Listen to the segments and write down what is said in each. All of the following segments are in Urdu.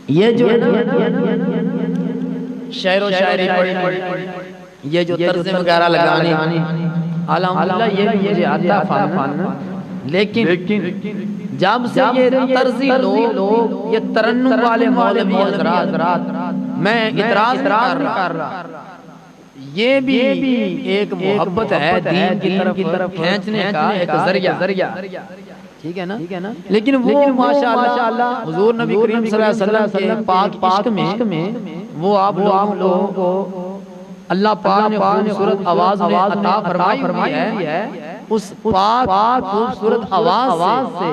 یہ جو شعر و شاعری پڑھی، یہ جو طرز وغیرہ لگانی، الحمدللہ یہ بھی مجھے آتا فن، لیکن جب سے یہ طرزی لوگ، یہ ترنم والے مولوی حضرات، میں اعتراض کر رہا، یہ بھی ایک محبت ہے دین کی طرف کھینچنے کا ایک ذریعہ، ٹھیک ہے نا؟ لیکن وہ ماشاءاللہ حضور نبی کریم صلی اللہ علیہ وسلم کے پاک عشق میں وہ آپ لوگوں کو اللہ پاک نے خوبصورت آواز میں عطا فرمائی ہے، اس پاک خوبصورت آواز سے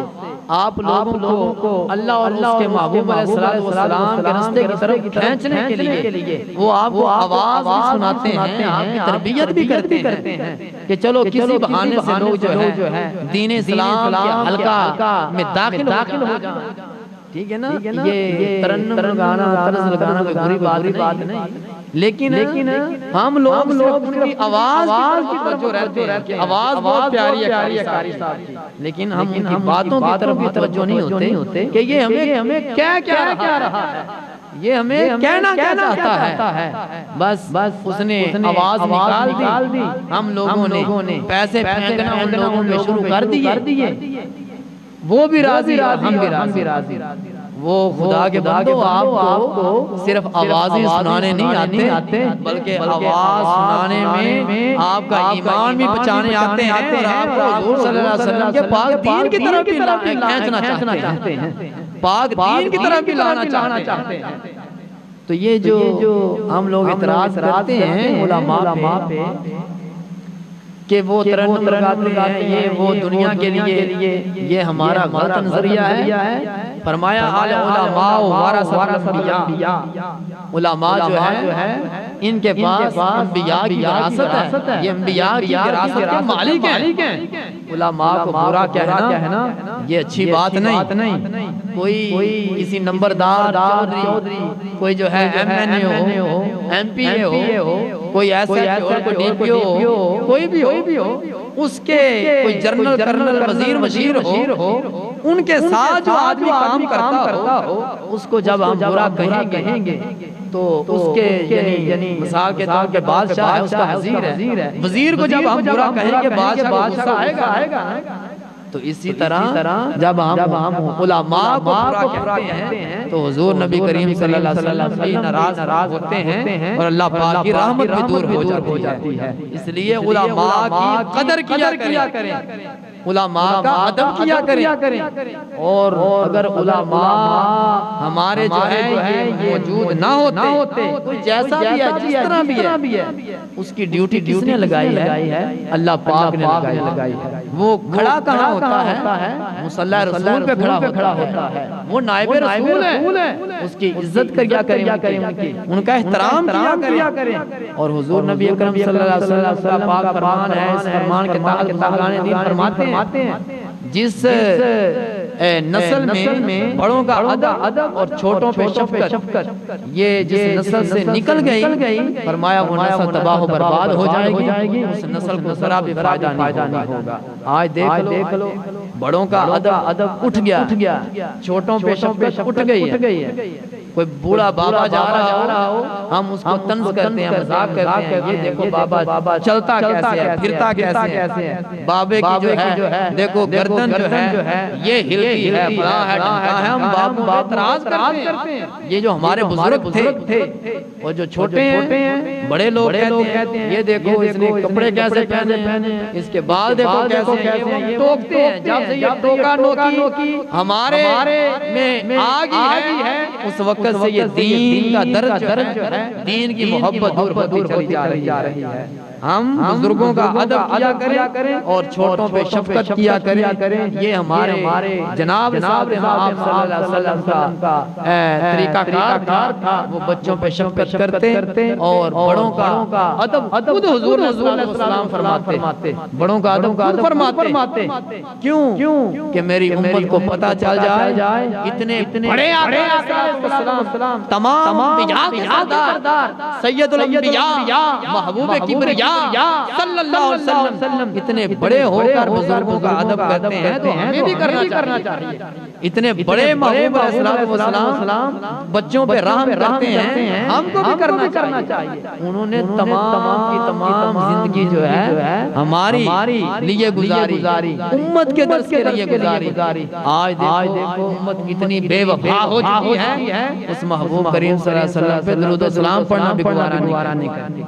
آپ لوگوں کو اللہ اور اس کے محبوب علیہ السلام کے راستے کی طرف کھینچنے کے لیے وہ آپ کو آواز بھی سناتے ہیں، آپ کی تربیت بھی کرتے ہیں کہ چلو کسی بہانے سے لوگ جو ہے دین اسلام کے حلقہ میں داخل ہو جائیں، ٹھیک ہے نا؟ یہ ترنم لگانا، طرز لگانا کوئی بری بات نہیں، لیکن ہم لوگ ان کی آواز کی توجہ رہتے ہیں کہ آواز بہت پیاری ہے قاری صاحب کی، لیکن ہم ان کی باتوں کی طرف بھی توجہ نہیں ہوتے کہ یہ ہمیں کیا رہا ہے، یہ ہمیں کہنا کیا چاہتا ہے۔ بس اس نے آواز نکال دی، ہم لوگوں نے پیسے پھینکنا ان لوگوں پہ شروع کر دیے، وہ بھی راضی، ہم بھی راضی۔ وہ خدا کے بندو، آپ کو صرف آوازیں سنانے نہیں آتے، بلکہ آواز سنانے میں آپ کا ایمان بھی بچانے آتے ہیں، اور آپ کو حضور صلی اللہ علیہ وسلم کے پاک دین کی طرف بھی کھینچنا چاہتے ہیں، پاک دین کی طرف بھی لانا چاہتے ہیں۔ تو یہ جو ہم لوگ اعتراض کرتے ہیں علماء پہ کہ وہ ترنم لگاتے ہیں، یہ وہ دنیا کے لیے، یہ ہمارا غلط نظریہ ہے۔ فرمایا علماء ورثۃ الانبیاء، علماء جو ہے ان کے پاس انبیاء کی وراثت ہے، یہ انبیاء کی وراثت کے مالک ہیں۔ علماء کو برا کہنا یہ اچھی بات نہیں، کوئی کسی نمبردار چودھری، کوئی جو ہے MNA ہو، MP ہو، کوئی ایسا کوئی DPO ہو، کوئی بھی ہو، اس کے کوئی جنرل کرنل وزیر ہو، ان کے ساتھ جو آدمی کام کرتا ہو، اس کو جب ہم برا کہیں گے تو اس کے یعنی مثال کے طور پہ بادشاہ ہے، اس کا وزیر ہے، وزیر کو جب ہم برا کہیں گے بادشاہ کو غصہ آئے گا۔ تو اسی طرح جب ہم علماء کو برا کہتے ہیں تو حضور نبی کریم صلی اللہ علیہ وسلم بھی ناراض ہوتے ہیں، اور اللہ پاک کی رحمت بھی دور ہو جاتی ہے۔ اس لیے علماء کی قدر کیا کریں، علماء کا ادب کیا کریں، اور اگر علماء ہمارے جو ہے موجود نہ ہوتے، کوئی جیسا بھی ہے، جس طرح بھی ہے، اس کی ڈیوٹی کس نے لگائی ہے؟ اللہ پاک نے لگائی ہے۔ وہ کھڑا کہاں ہوتا ہے؟ مصلی رسول پہ کھڑا ہوتا ہے، وہ نائب رسول ہے، اس کی عزت کیا کریں، ان کا احترام کیا کریں۔ اور حضور نبی اکرم صلی اللہ علیہ وسلم کا پاک فرمان ہے، اس فرمان کے تحت اللہ دین فرماتے ہیں جس نسل میں بڑوں کا ادب اور چھوٹوں پہ شفقت، یہ جس نسل سے نکل گئی، فرمایا وہ نسل تباہ و برباد ہو جائے گی، اس نسل کو ذرا بھی فائدہ نہیں ہوگا۔ آج دیکھ لو بڑوں کا ادب اٹھ گیا، چھوٹوں پہ شفقت اٹھ گئی ہے۔ کوئی بوڑھا بابا جا رہا ہو، ہم اس کو طنز کرتے ہیں، مذاق کرتے ہیں، یہ دیکھو بابا چلتا کیسے ہے، پھرتا کیسے ہے، بابے کی جو ہے دیکھو گردن جو ہے یہ ہلتی ہے، بڑا ہے، ڈھنکا ہے، ہم بابوں پہ اعتراض کرتے ہیں۔ یہ جو ہمارے بزرگ تھے، اور جو چھوٹے ہیں، بڑے لوگ کہتے ہیں یہ دیکھو اس نے کپڑے کیسے پہنے، اس کے بال دیکھو کیسے ہیں، یہ ٹوکتے ہیں۔ جب سے یہ ٹوکا نوکی ہمارے میں آ گئی ہے، اس وقت سے یہ دین کا درد جو ہے، دین کی محبت دور ہوتی جا رہی ہے۔ ہم بزرگوں کا ادب کیا کریں اور چھوٹوں پہ شفقت کیا کریں، یہ ہمارے جناب صلی اللہ علیہ وسلم کا طریقہ کار تھا۔ وہ بچوں پہ شفقت کرتے اور بڑوں کا ادب خود حضور صلی اللہ علیہ وسلم فرماتے، بڑوں کا ادب خود فرماتے۔ کیوں کہ میری امت کو پتہ چل جائے اتنے بڑے تمام انبیاء کے سردار، سید الانبیاء، محبوب کبریا، صلی اللہ علیہ وسلم اتنے بڑے ہو کر بزرگوں کا ادب کرتے ہیں تو ہمیں بھی کرنا چاہیے. اتنے بڑے محبوب علیہ السلام بچوں پہ رحم کرتے ہیں, ہم کو بھی کرنا چاہیے. انہوں نے تمام کی تمام زندگی جو ہے ہماری لیے گزاری, امت کے درس کے لیے گزاری. آج دیکھو امت کتنی بے وفا ہو چکی ہے, اس محبوب کریم صلی اللہ علیہ وسلم پہ درود و سلام پڑھنا بھی گوارا نہیں کرتی.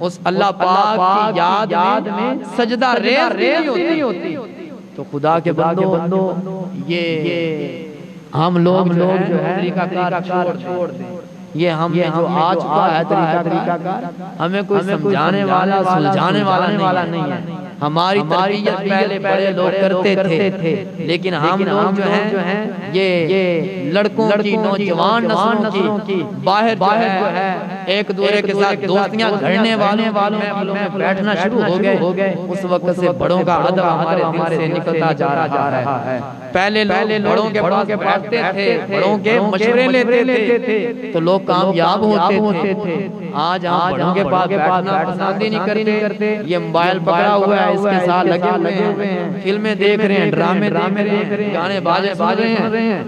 اس اللہ پاک کی یاد میں سجدہ ریز نہیں ہوتی. تو خدا کے بندو یہ ہم لوگ جو ہے طریقہ کار چھوڑ دیں. یہ ہم جو آ چکا ہے طریقہ کار, ہمیں کوئی سمجھانے والا سلجھانے والا نہیں ہے. ہماری تربیت پہلے بڑے لوگ کرتے تھے, لیکن ہم لوگ جو ہیں یہ لڑکوں کی نوجوان نسلوں کی باہر جو ہے ایک دوسرے کے ساتھ دوستیاں گھڑنے والوں میں بیٹھنا شروع ہو گئے. اس وقت سے بڑوں کا ادب ہمارے دل سے نکلتا جا رہا ہے. پہلے لوگ بڑوں کے پاس بیٹھتے تھے, بڑوں کے مشورے لیتے تھے تو لوگ کامیاب ہوتے تھے. آج ہم بڑوں کے پاس بیٹھنا پسند ہی نہیں کرتے. یہ موبائل پکڑا ہوا ہے, اس کے ساتھ لگے ہوئے ہیں, فلمیں دیکھ رہے ہیں, ڈرامے دیکھ رہے ہیں, گانے باجے سن رہے ہیں.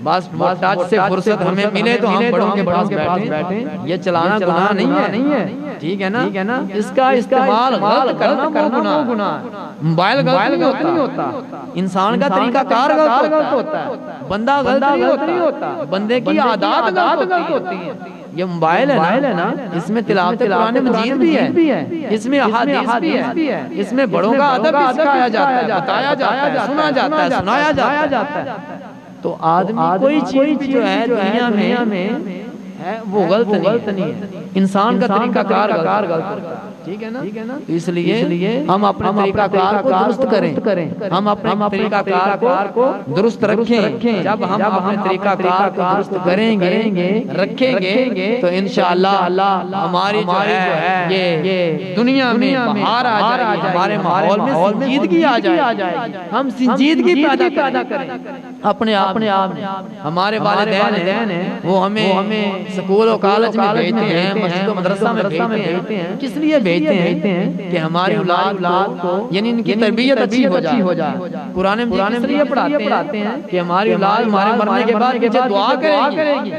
بس ٹچ سے فرصت ہمیں ملے تو ہم بڑوں کے پاس بیٹھیں. یہ چلانا گناہ نہیں ہے, ٹھیک ہے نا. اس کا استعمال غلط کرنا گناہ. موبائل غلط نہیں ہوتا, انسان کا طریقہ کار غلط ہوتا ہے. بندہ غلط نہیں ہوتا, بندے کی عادات غلط ہوتی ہیں. یہ موبائل ہے نا, اس میں تلاوت قرآن مجید بھی ہے, اس میں احادیث بھی ہے, اس میں بڑوں کا ادب بھی سکھایا جاتا ہے, بتایا جاتا ہے, سنا جاتا ہے, سنایا جاتا ہے. تو آدمی کوئی چیز جو ہے دنیا میں ہے وہ غلط نہیں ہے, انسان کا طریقہ کار غلط ہے, ٹھیک ہے نا. اس لیے ہم اپنے طریقہ کار کو درست کریں, ہم اپنے طریقہ کار کو درست رکھیں. جب ہم اپنے طریقہ کار کو درست کریں گے رکھیں گے تو انشاءاللہ ہماری جو ہے یہ دنیا میں بہار آ جائے گی, ہمارے ماحول میں سنجیدگی آ جائے گی. ہم سنجیدگی پیدا کریں اپنے آپ. ہمارے والدین ہیں وہ ہمیں سکول و کالج میں بھیجتے ہیں, مسجد و مدرسہ میں بھیجتے ہیں. کس لیے بھیجتے ہیں کہ ہماری اولاد کو یعنی ان کی تربیت اچھی ہو جائے. قرآن مجید اس لیے پڑھاتے ہیں کہ ہماری اولاد ہمارے مرنے کے بعد مجھے دعا کرے گی.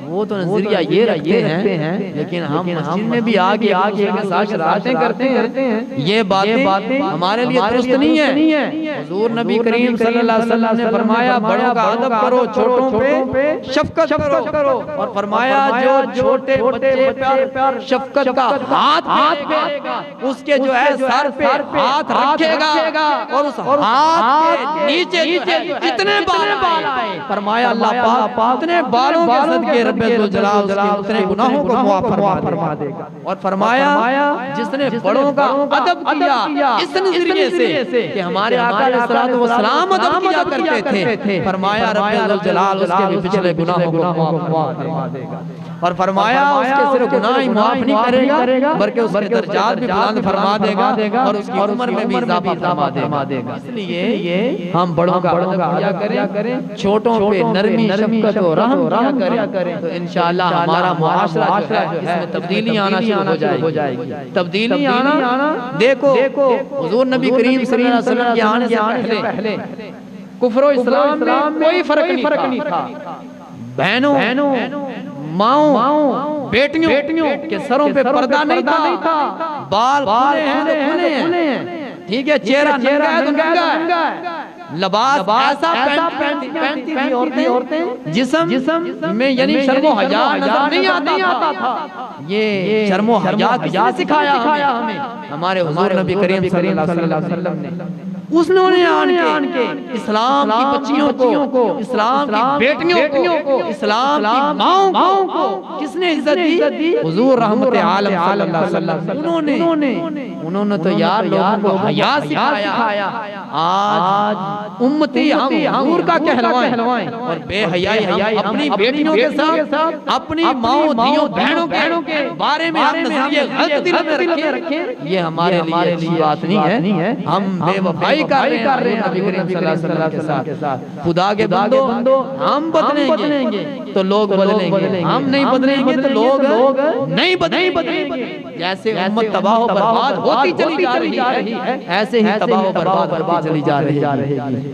وہ تو نظریہ یہ رکھتے ہیں, لیکن ہم مسجد میں بھی آگے کے ساتھ شرارتیں کرتے ہیں. یہ باتیں ہمارے لیے درست نہیں ہے. حضور نبی کریم صلی اللہ علیہ وسلم نے فرمایا بڑوں کا ادب کرو, چھوٹوں پہ شفقت کرو, اور فرمایا جو چھوٹے بچے پر شفقت کا ہاتھ پھیرے گا اس کے جو ہے سر پہ ہاتھ رکھے گا, اور اس ہاتھ کے نیچے جتنے بال آئے فرمایا اللہ پاک اتنے بالوں کے صدقے رب الجلال اتنے گناہوں کو معاف فرما دے گا. اور فرمایا جس نے بڑوں کا ادب کیا اس نظریے سے کہ ہمارے آقا علیہ الصلوۃ والسلام ادب کیا کرتے تھے, فرمایا رب الجلال اس کے بھی پچھلے گناہوں کو معاف فرما دے گا. اور فرمایا اس کے صرف گناہ ہی معاف نہیں کرے گا بلکہ اس کے درجات بھی بلند فرما دے گا, اور اس کی عمر میں بھی اضافہ فرما دے گا. اس لیے ہم بڑوں کا ادب کیا کریں, چھوٹوں پہ نرمی شفقت و رحم کیا کریں, تو انشاءاللہ ہمارا معاشرہ جو ہے اس میں تبدیلی آنا شروع ہو جائے گی. تبدیلی آنا دیکھو حضور نبی کریم صلی اللہ علیہ وسلم کے آنے سے پہلے کفر و اسلام میں کوئی فرق نہیں تھا. بہنوں ماؤں بیٹیوں کے سروں پہ پردہ نہیں تھا, بال کھلے ہیں, ٹھیک ہے, چہرہ ننگا ہے تو ننگا ہے, لباس ایسا پہنتی تھی عورتیں جسم میں یعنی شرم و حیا نظر نہیں آتا تھا. یہ شرم و حیا کس نے سکھایا ہمیں؟ ہمارے حضور نبی کریم صلی اللہ علیہ وسلم نے. اس نے آن کے اسلام کی بچیوں کو, اسلام کی بیٹیوں کو, اسلام کی ماؤں کو کس نے عزت دی؟ حضور رحمت عالم صلی اللہ علیہ وسلم. انہوں نے تو یار لوگوں کو حیا سکھایا. آج امتی ہم حضور کا کہلوائیں اور بے حیائی ہم اپنی بیٹیوں کے ساتھ, اپنی ماؤں دیوں بہنوں کے بارے میں ہم نظریے غلط دل میں رکھیں, یہ ہمارے لیے اچھی بات نہیں ہے. ہم بے وفائی وفائی کر رہے ہیں نبی کریم صلی اللہ علیہ وسلم کے ساتھ، خدا کے بندو ہم بدلیں گے تو لوگ بدلیں گے، ہم نہیں بدلیں گے تو لوگ نہیں بدلیں گے۔ جیسے امت تباہ و برباد ہوتی چلی جا رہی ہے، ایسے ہی تباہ و برباد ہوتی چلی جا رہی ہے۔